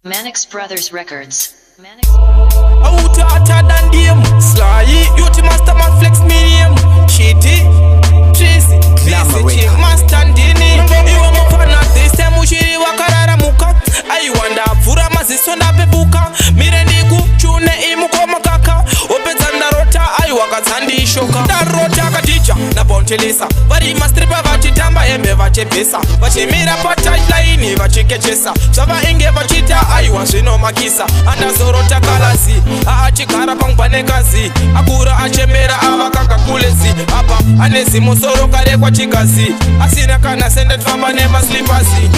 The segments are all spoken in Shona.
Manix Brothers Records. Out hotter than them. Sly, youth master man flex medium. Shitty, Tracy, Tracy, master Dini. You want more fun at this time? Mushiri wakarara muka. I wonder fura mazisonda pebuka. Mirendi kuchune imuko makaka. Opezanda rota ayi wakazandi shoka. Da rota katicha na bontelesa. Vari mastripa vachitamba embe vachepesa. Vachimira pa touchline vachikechesa. Sava inge vachita ayi wazvino makisa. Andazorota kalasi aachigara pangwanekazi akura achembera avakanga kulezi apa anezi musoro kare kwachikazi asina kana sende tfamba nemaslipazi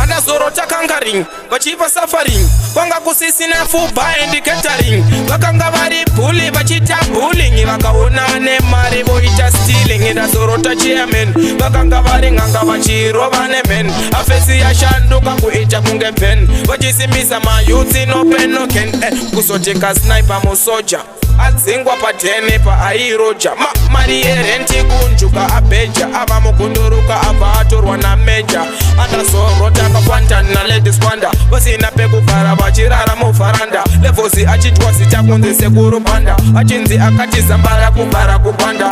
andazorota kangaring vachipa safaring kwanga kusisina fuba and catering vakanga vari puli vachita bullying vakaona nemari voita stealing ndazorota chairman vakanga vari nganga vachirova nemen afesi yashanduka kuita kunge pen vachisimbisa mayuthi no pen no ken kusoteka sniper musoja adzingwa patene pa airoja mari yerenti kunjuka abeja ava mukunduruka ava atorwa na meja andazorota kakwanta na ladies wanda vasina pekugara vachirara mufaranda levosi achitwa sichakunze sekurupanda achinzi akati zambara kubara kupanda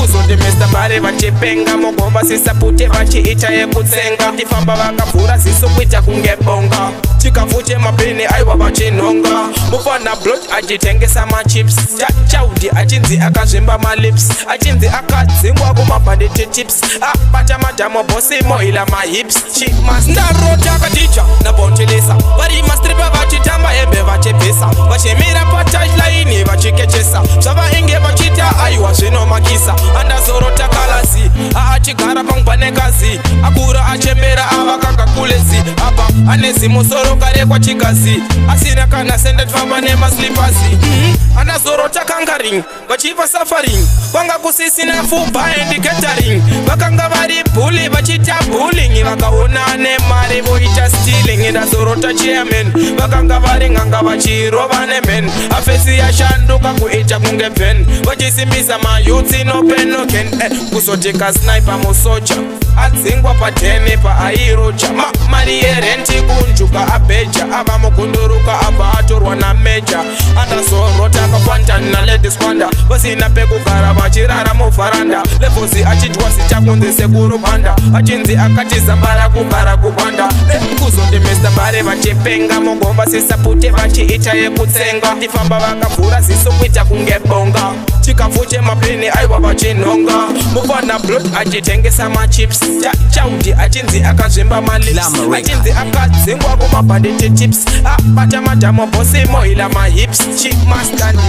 kuzoti mr mari vachipenga mugomba sisapute vachiita yekutsenga tifamba vakavhura ziso kuita kunge bonga chikafu chemapeni aiwa vachinonga mufana blot achitengesa machips chaudi achinzi akazvimba malips achinzi akadzingwa kumabhanditi tips abata madhamo bosimo ila mahips chimasndarota akaticha nabontelesa vari mastripa vachitamba hembe vachepesa vachimira patouchline vachikechesa zvava inge vachita aiwa zvinomakisa andazorota kalasi aachigara pangwanekazi akura achembera avakanga kulezi apa anezi musoro kare kwachikazi asina kana sende tfamba nemaslipazi andazorota kangaring vachipa safaring kwanga kusisina fuba and catering vakanga vari puli vachita bullying vakaona nemari voita stealing ndazorota chairman vakanga vari nganga vachirova nemen afesi yashanduka kuita kunge pen vachisimbisa mayuthi no pen no ken kusoteka sniper musoja adzingwa patene pa airoja mari yerenti kunjuka abeja ava mukunduruka ava atorwa na meja andazorota kakwanta na ladies wanda vasina pekugara vachirara mufaranda levosi achitwa sichakunze sekurupanda achinzi akati zambara kubara kupanda kuzoti mr mari vachipenga mugomba sisapute vachiita yekutsenga tifamba vakavhura ziso kuita kunge bonga chikafu chemapeni aiwa vachinonga mufana blot achitengesa machips chaudi achinzi akazvimba malips achinzi akadzingwa kumabhanditi tips abata madhamo bosimo ila mahips chimaskani